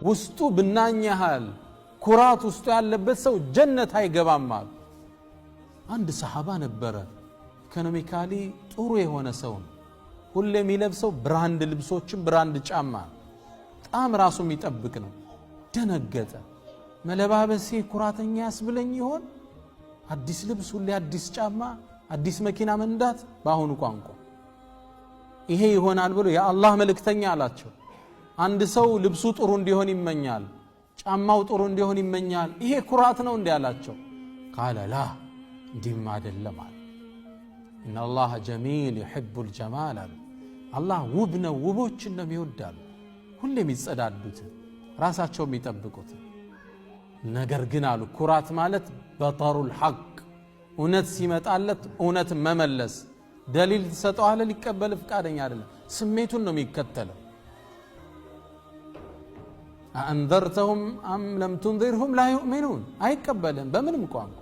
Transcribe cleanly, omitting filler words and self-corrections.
ውስጡ ብናኝ ያህል ኩራት ውስጡ ያለበት ሰው ጀነት አይገባም አሉ። አንድ ሰሃባ ነበረ ኢኮኖሚካሊ ጥሩ የሆነ ሰው ነው። ሁሌ የሚለብሰው ብራንድ ልብሶችን ብራንድ ጫማ በጣም ራሱ የሚጠብቅ ነው። ደነገጠ። መለባበሴ ኩራተኛ ያስብለኝ ይሆን? አዲስ ልብስ፣ ሁሌ አዲስ ጫማ፣ አዲስ መኪና መንዳት በአሁኑ ቋንቋ ይሄ ይሆናል ብሎ የአላህ መልእክተኛ አላቸው። አንድ ሰው ልብሱ ጥሩ እንዲሆን ይመኛል፣ ጫማው ጥሩ እንዲሆን ይመኛል። ይሄ ኩራት ነው እንዴ አላቸው። ቃለ ላ እንዲህም አይደለም አለ። ኢነላህ ጀሚል ዩሂቡል ጀማል አለ። አላህ ውብ ነው፣ ውቦችን ነው የሚወዳሉ። ሁሌ የሚጸዳዱት ራሳቸው የሚጠብቁት። ነገር ግን አሉ ኩራት ማለት በጠሩል ሐቅ እውነት ሲመጣለት እውነት መመለስ። ደሊል ተሰጠዋለ ሊቀበል ፍቃደኛ አይደለም፣ ስሜቱን ነው የሚከተለው። አንዘርተሁም አም ለም ትንዚርሁም ላ ዩእሚኑን አይቀበልም በምንም ቋንቋ